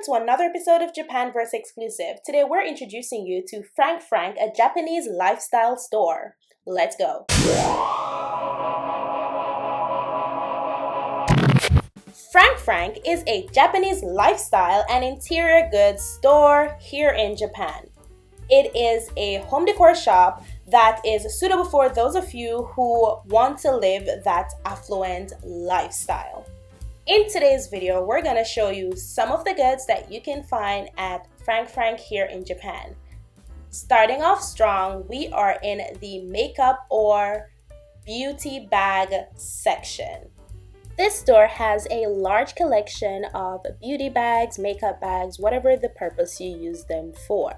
to another episode of Japanverse exclusive. Today we're introducing you to Francfranc, a Japanese lifestyle store. Let's go. Francfranc is a Japanese lifestyle and interior goods store here in Japan. It is a home decor shop that is suitable for those of you who want to live that affluent lifestyle. In today's video, we're going to show you some of the goods that you can find at Francfranc here in Japan. Starting off strong, we are in the makeup or beauty bag section. This store has a large collection of beauty bags, makeup bags, whatever the purpose you use them for.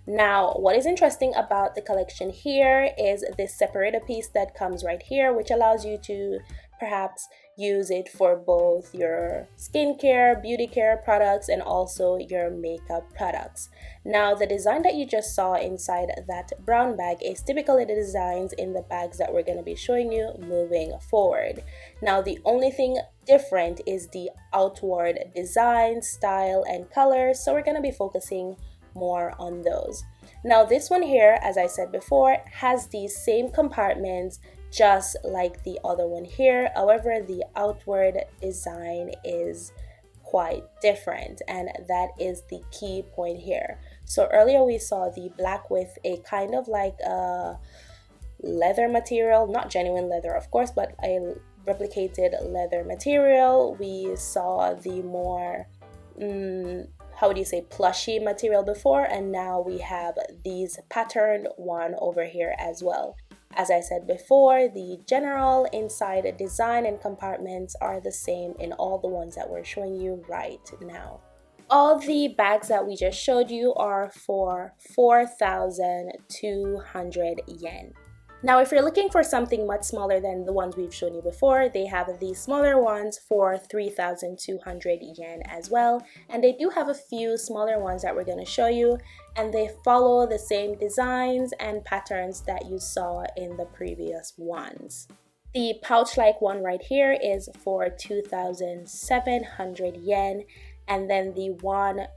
Now, what is interesting about the collection here is this separator piece that comes right here, which allows you to perhaps use it for both your skincare, beauty care products, and also your makeup products. Now, the design that you just saw inside that brown bag is typically the designs in the bags that we're going to be showing you moving forward. Now, the only thing different is the outward design, style, and color, so we're going to be focusing more on those. Now, this one here, as I said before, has these same compartments just like the other one here. However, the outward design is quite different, and that is the key point here. So earlier we saw the black with a kind of like a leather material, not genuine leather of course, but a replicated leather material. We saw the more how would you say, plushy material before, and now we have these patterned one over here as well. As I said before, the general inside design and compartments are the same in all the ones that we're showing you right now. All the bags that we just showed you are for 4,200 yen. Now, if you're looking for something much smaller than the ones we've shown you before, they have these smaller ones for 3,200 yen as well. And they do have a few smaller ones that we're going to show you, and they follow the same designs and patterns that you saw in the previous ones. The pouch-like one right here is for 2,700 yen, and then the one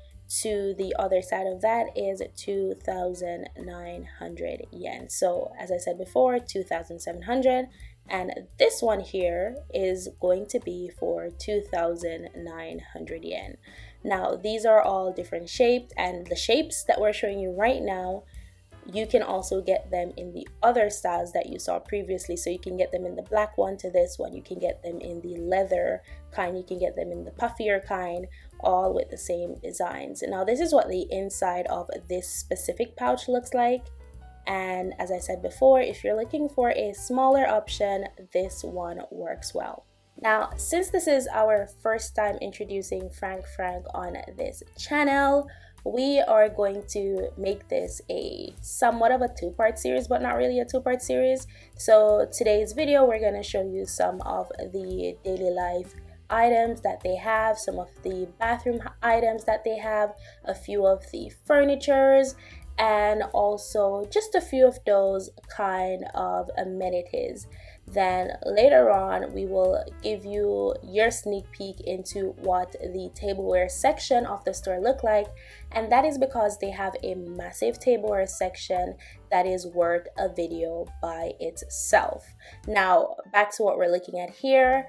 to the other side of that is 2,900 yen. So as I said before, 2,700, and this one here is going to be for 2,900 yen. Now, these are all different shaped, and the shapes that we're showing you right now, you can also get them in the other styles that you saw previously. So you can get them in the black one to this one, you can get them in the leather kind, you can get them in the puffier kind, all with the same designs. Now, this is what the inside of this specific pouch looks like. And as I said before, if you're looking for a smaller option, this one works well. Now, since this is our first time introducing Francfranc on this channel, we are going to make this a somewhat of a two-part series, but not really a two-part series. So today's video, we're going to show you some of the daily life items that they have, some of the bathroom items that they have, a few of the furnitures, and also just a few of those kind of amenities. Then later on, we will give you your sneak peek into what the tableware section of the store look like, and that is because they have a massive tableware section that is worth a video by itself. Now, back to what we're looking at here.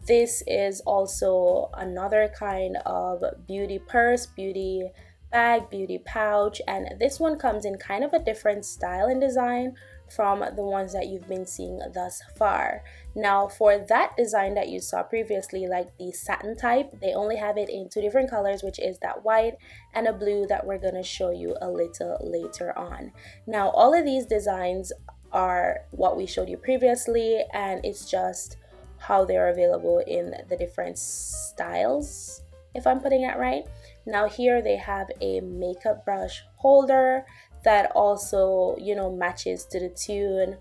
This is also another kind of beauty purse, beauty bag, beauty pouch, and this one comes in kind of a different style and design from the ones that you've been seeing thus far. Now, for that design that you saw previously, like the satin type, they only have it in two different colors, which is that white and a blue that we're going to show you a little later on. Now, all of these designs are what we showed you previously, and it's just how they're available in the different styles, if I'm putting it right. Now, here they have a makeup brush holder that also, matches to the tune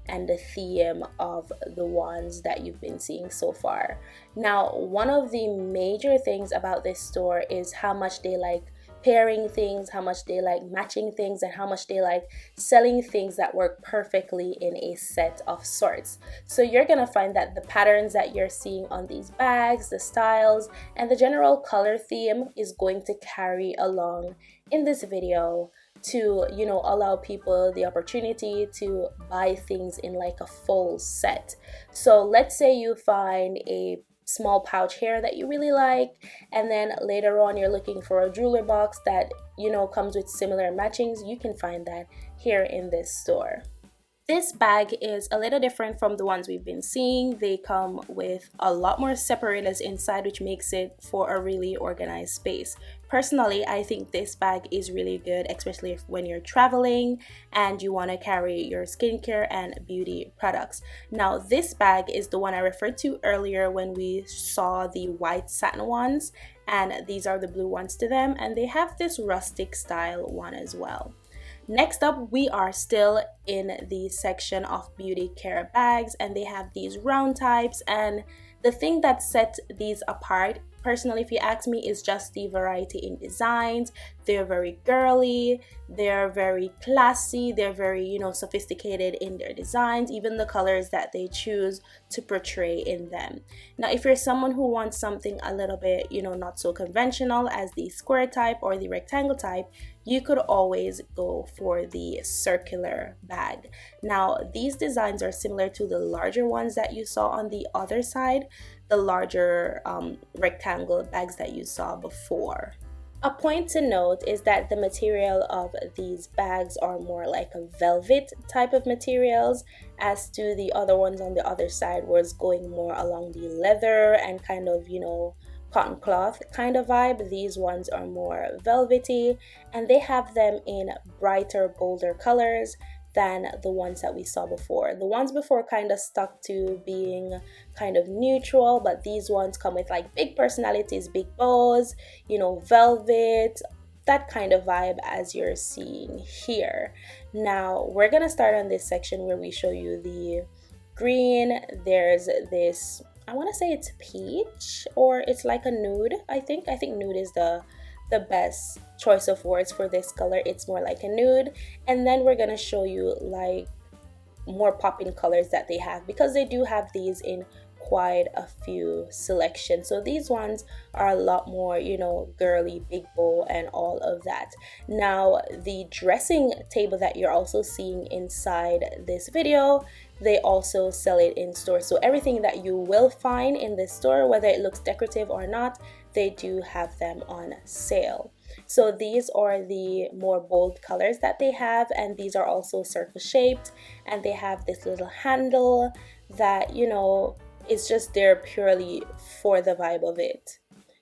and the theme of the ones that you've been seeing so far. Now, one of the major things about this store is how much they like pairing things, how much they like matching things, and how much they like selling things that work perfectly in a set of sorts. So you're gonna find that the patterns that you're seeing on these bags, the styles, and the general color theme is going to carry along in this video to, you know, allow people the opportunity to buy things in like a full set. So let's say you find a small pouch here that you really like, and then later on you're looking for a jewelry box that, you know, comes with similar matchings. You can find that here in this store. This bag is a little different from the ones we've been seeing. They come with a lot more separators inside, which makes it for a really organized space. Personally, I think this bag is really good, especially when you're traveling and you want to carry your skincare and beauty products. Now, this bag is the one I referred to earlier when we saw the white satin ones, and these are the blue ones to them, and they have this rustic style one as well. Next up, we are still in the section of beauty care bags, and they have these round types, and the thing that sets these apart, personally, if you ask me, is just the variety in designs. They're very girly, they're very classy, they're very, you know, sophisticated in their designs, even the colors that they choose to portray in them. Now, if you're someone who wants something a little bit, you know, not so conventional as the square type or the rectangle type, you could always go for the circular bag. Now, these designs are similar to the larger ones that you saw on the other side, the larger rectangle bags that you saw before. A point to note is that the material of these bags are more like a velvet type of materials, as to the other ones on the other side was going more along the leather and kind of, you know, cotton cloth kind of vibe. These ones are more velvety, and they have them in brighter, bolder colors than the ones that we saw before. The ones before kind of stuck to being kind of neutral, but these ones come with like big personalities, big bows, you know, velvet, that kind of vibe as you're seeing here. Now, we're gonna start on this section where we show you the green. There's this, I want to say it's peach, or it's like a nude. I think nude is the best choice of words for this color. It's more like a nude. And then we're gonna show you like more popping colors that they have, because they do have these in quite a few selections. So these ones are a lot more, you know, girly, big bow and all of that. Now, the dressing table that you're also seeing inside this video, they also sell it in store. So everything that you will find in this store, whether it looks decorative or not, they do have them on sale. So these are the more bold colors that they have, and these are also circle shaped, and they have this little handle that, you know, it's just there purely for the vibe of it.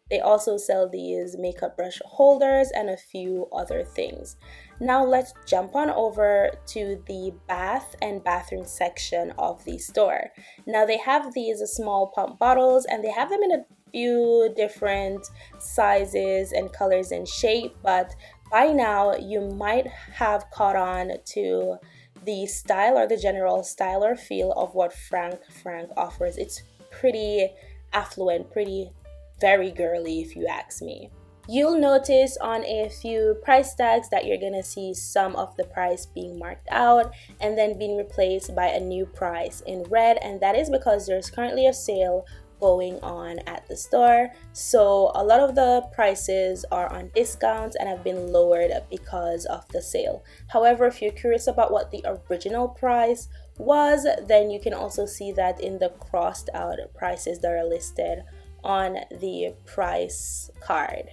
They also sell these makeup brush holders and a few other things. Now let's jump on over to the bath and bathroom section of the store. Now they have these small pump bottles, and they have them in a few different sizes and colors and shape, but by now you might have caught on to the style or the general style or feel of what Francfranc offers. It's pretty affluent, very girly if you ask me. You'll notice on a few price tags that you're gonna see some of the price being marked out and then being replaced by a new price in red, and that is because there's currently a sale going on at the store. So a lot of the prices are on discounts and have been lowered because of the sale. However, if you're curious about what the original price was, then you can also see that in the crossed out prices that are listed on the price card.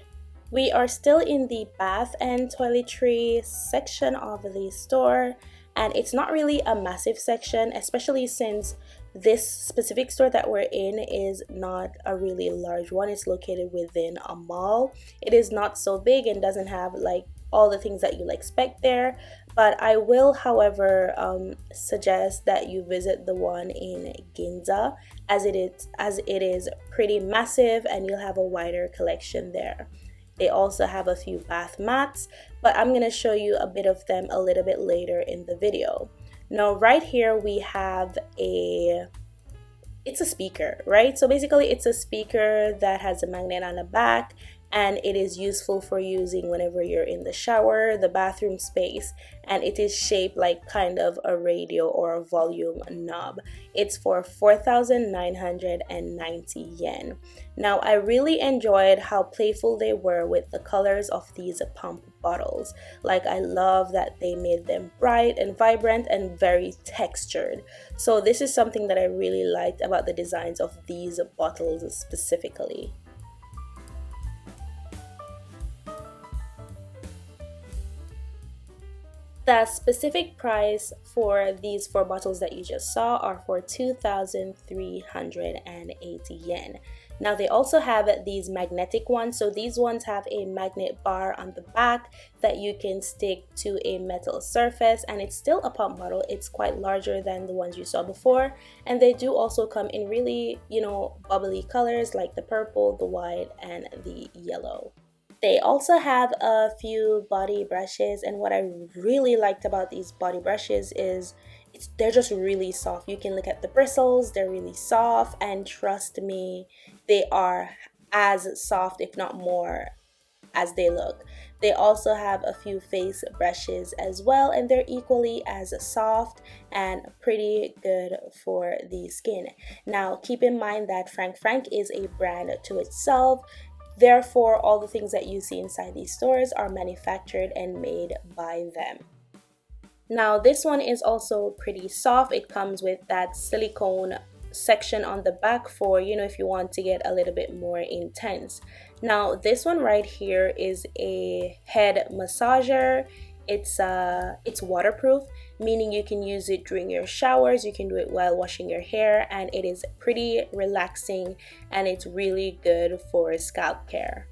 We are still in the bath and toiletry section of the store, and it's not really a massive section, especially since this specific store that we're in is not a really large one. It's located within a mall. It is not so big and doesn't have like all the things that you'll expect there, but I will, however, suggest that you visit the one in Ginza, as it is pretty massive and you'll have a wider collection there. They also have a few bath mats, but I'm going to show you a bit of them a little bit later in the video. Now, right here we have it's a speaker, right? So basically it's a speaker that has a magnet on the back, and it is useful for using whenever you're in the shower, the bathroom space, and it is shaped like kind of a radio or a volume knob. It's for 4,990 yen. Now, I really enjoyed how playful they were with the colors of these pump bottles. Like, I love that they made them bright and vibrant and very textured. So this is something that I really liked about the designs of these bottles specifically. The specific price for these four bottles that you just saw are for 2,380 yen. Now they also have these magnetic ones, so these ones have a magnet bar on the back that you can stick to a metal surface, and it's still a pump bottle. It's quite larger than the ones you saw before, and they do also come in really, bubbly colors like the purple, the white, and the yellow. They also have a few body brushes, and what I really liked about these body brushes is they're just really soft. You can look at the bristles, they're really soft, and trust me, they are as soft, if not more, as they look. They also have a few face brushes as well, and they're equally as soft and pretty good for the skin. Now, keep in mind that Francfranc is a brand to itself. Therefore, all the things that you see inside these stores are manufactured and made by them. Now, this one is also pretty soft. It comes with that silicone section on the back for, if you want to get a little bit more intense. Now, this one right here is a head massager. It's waterproof, meaning you can use it during your showers, you can do it while washing your hair, and it is pretty relaxing and it's really good for scalp care.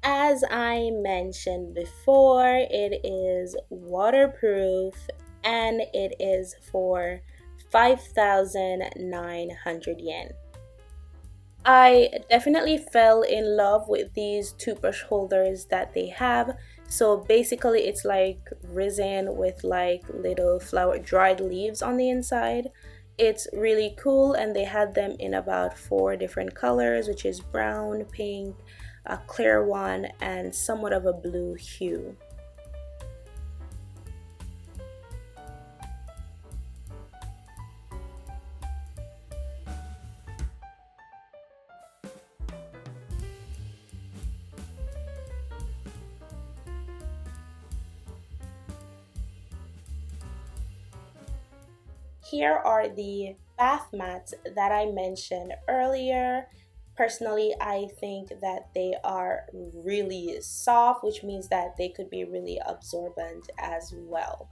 As I mentioned before, it is waterproof and it is for 5,900 yen. I definitely fell in love with these toothbrush holders that they have. So basically it's like resin with like little flower dried leaves on the inside. It's really cool, and they had them in about 4 different colors, which is brown, pink, a clear one, and somewhat of a blue hue. Here are the bath mats that I mentioned earlier. Personally, I think that they are really soft, which means that they could be really absorbent as well.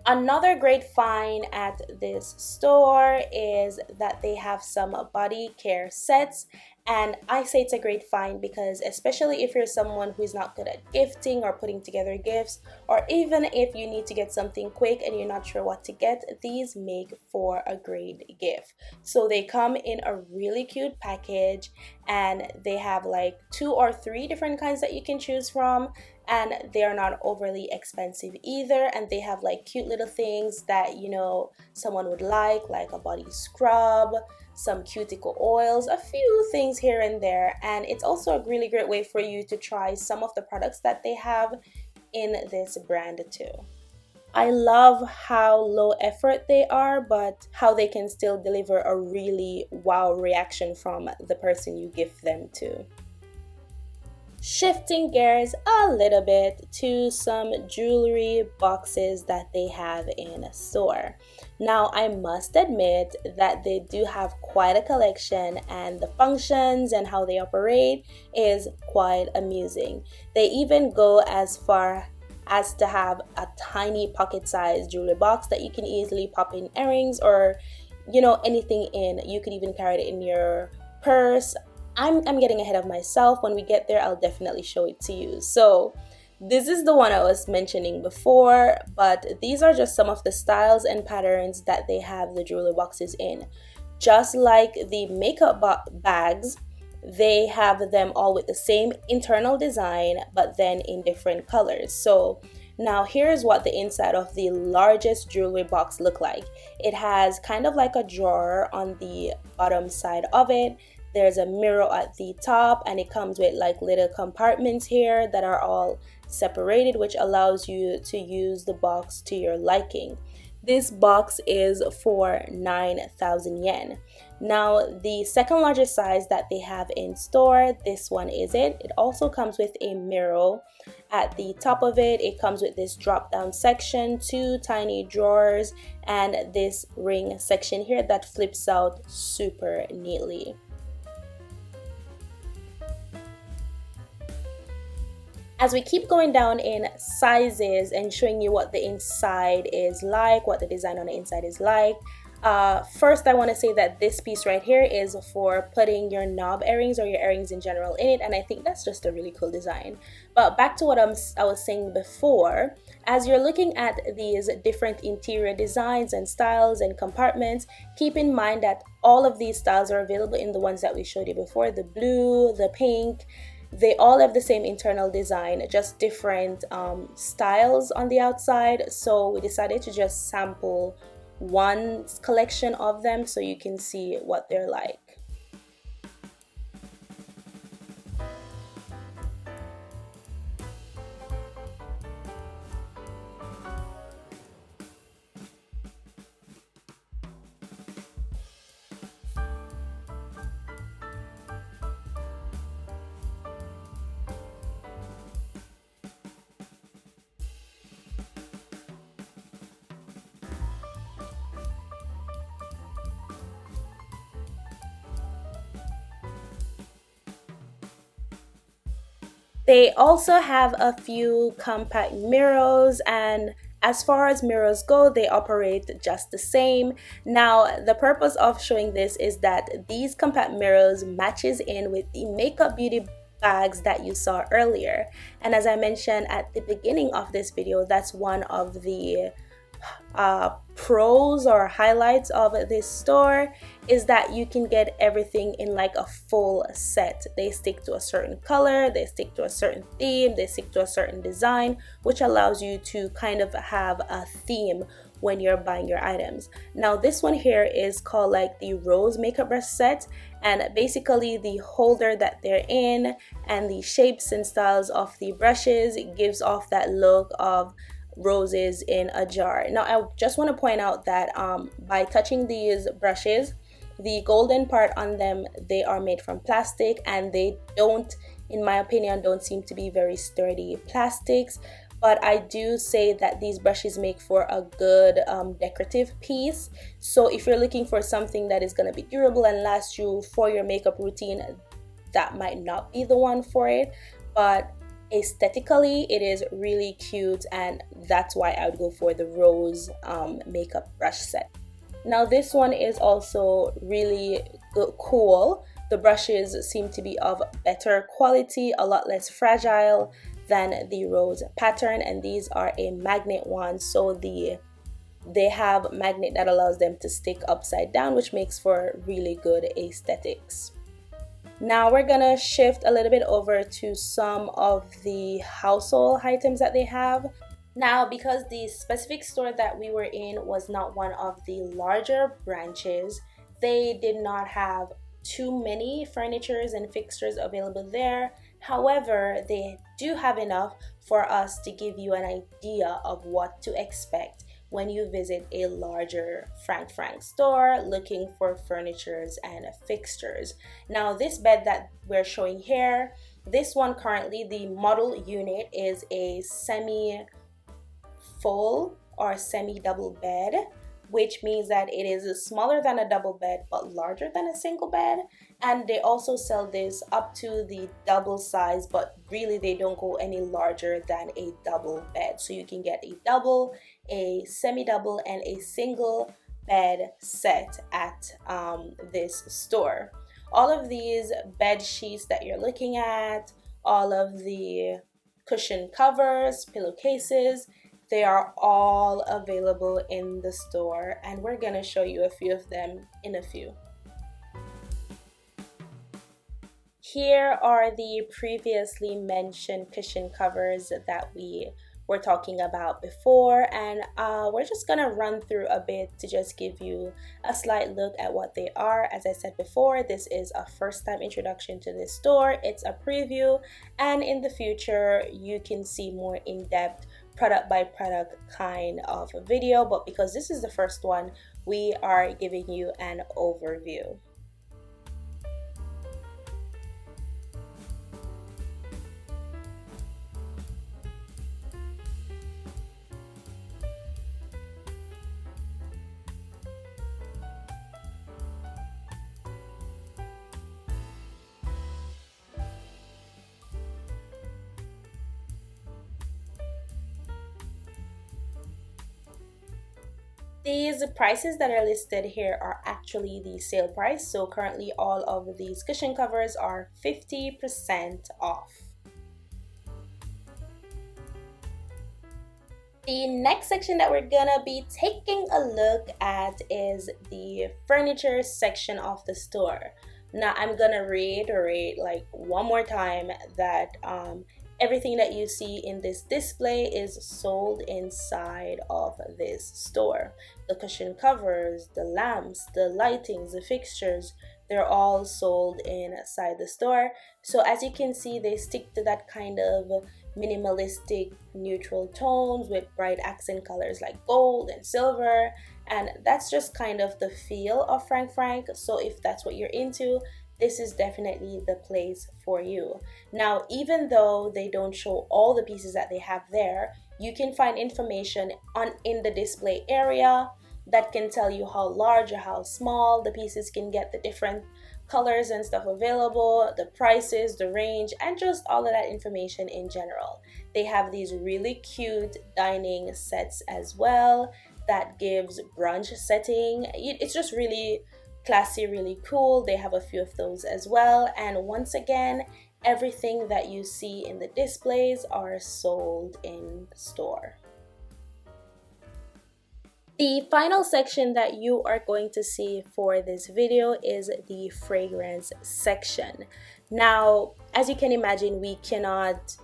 Another great find at this store is that they have some body care sets, and I say it's a great find because especially if you're someone who's not good at gifting or putting together gifts, or even if you need to get something quick and you're not sure what to get, these make for a great gift. So they come in a really cute package, and they have like 2 or 3 different kinds that you can choose from, and they are not overly expensive either, and they have like cute little things that someone would like a body scrub, some cuticle oils, a few things here and there. And it's also a really great way for you to try some of the products that they have in this brand too. I love how low effort they are, but how they can still deliver a really wow reaction from the person you gift them to. Shifting gears a little bit to some jewelry boxes that they have in a store. Now, I must admit that they do have quite a collection, and the functions and how they operate is quite amusing. They even go as far as to have a tiny pocket-sized jewelry box that you can easily pop in earrings or, you know, anything in. You could even carry it in your purse. I'm getting ahead of myself. When we get there, I'll definitely show it to you. So this is the one I was mentioning before, but these are just some of the styles and patterns that they have the jewelry boxes in. Just like the makeup bags, they have them all with the same internal design, but then in different colors. So now here's what the inside of the largest jewelry box look like. It has kind of like a drawer on the bottom side of it. There's a mirror at the top, and it comes with like little compartments here that are all separated, which allows you to use the box to your liking. This box is for 9,000 yen. Now, the second largest size that they have in store, this one is it. It also comes with a mirror at the top of it. It comes with this drop down section, two tiny drawers, and this ring section here that flips out super neatly. As we keep going down in sizes and showing you what the inside is like, what the design on the inside is like, first I want to say that this piece right here is for putting your knob earrings or your earrings in general in it, and I think that's just a really cool design. But back to what I was saying before, as you're looking at these different interior designs and styles and compartments, keep in mind that all of these styles are available in the ones that we showed you before, the blue, the pink. They all have the same internal design, just different styles on the outside. So we decided to just sample one collection of them so you can see what they're like. They also have a few compact mirrors, and as far as mirrors go, they operate just the same. Now, the purpose of showing this is that these compact mirrors matches in with the makeup beauty bags that you saw earlier. And as I mentioned at the beginning of this video, that's one of the pros or highlights of this store, is that you can get everything in like a full set. They stick to a certain color, they stick to a certain theme, they stick to a certain design, which allows you to kind of have a theme when you're buying your items. Now this one here is called like the rose makeup brush set, and basically the holder that they're in and the shapes and styles of the brushes gives off that look of roses in a jar. Now I just want to point out that by touching these brushes, the golden part on them, they are made from plastic, and they don't, in my opinion, don't seem to be very sturdy plastics. But I do say that these brushes make for a good decorative piece. So if you're looking for something that is going to be durable and last you for your makeup routine, that might not be the one for it. But aesthetically, it is really cute, and that's why I would go for the rose makeup brush set. Now this one is also really cool. The brushes seem to be of better quality, a lot less fragile than the rose pattern, and these are a magnet one, so they have magnet that allows them to stick upside down, which makes for really good aesthetics. Now we're gonna shift a little bit over to some of the household items that they have. Now, because the specific store that we were in was not one of the larger branches, they did not have too many furnitures and fixtures available there. However, they do have enough for us to give you an idea of what to expect when you visit a larger Francfranc store looking for furnitures and fixtures. Now this bed that we're showing here, this one currently, the model unit is a semi-full or semi-double bed, which means that it is smaller than a double bed but larger than a single bed. And they also sell this up to the double size, but really they don't go any larger than a double bed. So you can get a double, a semi-double, and a single bed set at this store. All of these bed sheets that you're looking at, all of the cushion covers, pillowcases, they are all available in the store, and we're gonna show you a few of them in a few. Here are the previously mentioned cushion covers that we were talking about before, and we're just gonna run through a bit to just give you a slight look at what they are. As I said before, this is a first time introduction to this store. It's a preview, and in the future you can see more in-depth product by product kind of a video, but because this is the first one, we are giving you an overview. These prices that are listed here are actually the sale price, so currently all of these cushion covers are 50% off. The next section that we're gonna be taking a look at is the furniture section of the store. Now I'm gonna reiterate like one more time that everything that you see in this display is sold inside of this store. The cushion covers, the lamps, the lightings, the fixtures, they're all sold inside the store. So as you can see, they stick to that kind of minimalistic neutral tones with bright accent colors like gold and silver, and that's just kind of the feel of Francfranc. So if that's what you're into, this is definitely the place for you. Now, even though they don't show all the pieces that they have there, you can find information in the display area that can tell you how large or how small the pieces can get, the different colors and stuff available, the prices, the range, and just all of that information in general. They have these really cute dining sets as well that gives brunch setting. It's just really classy, really cool. They have a few of those as well. And once again, everything that you see in the displays are sold in the store. The final section that you are going to see for this video is the fragrance section. Now, as you can imagine, we cannot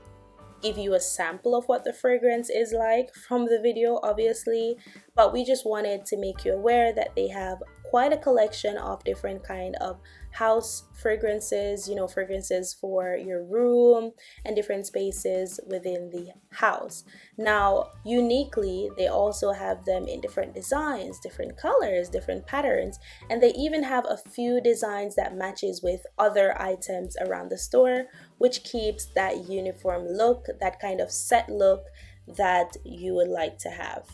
give you a sample of what the fragrance is like from the video, obviously, but we just wanted to make you aware that they have quite a collection of different kind of house fragrances, you know, fragrances for your room and different spaces within the house. Now, uniquely, they also have them in different designs, different colors, different patterns, and they even have a few designs that matches with other items around the store, which keeps that uniform look, that kind of set look that you would like to have.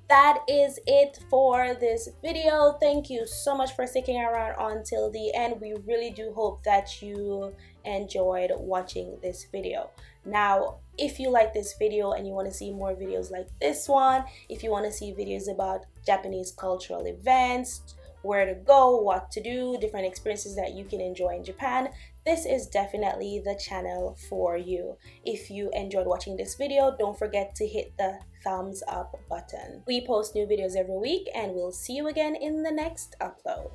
That is it for this video. Thank you so much for sticking around until the end. We really do hope that you enjoyed watching this video. Now, if you like this video and you want to see more videos like this one, if you want to see videos about Japanese cultural events, where to go, what to do, different experiences that you can enjoy in Japan, this is definitely the channel for you. If you enjoyed watching this video, don't forget to hit the thumbs up button. We post new videos every week, and we'll see you again in the next upload.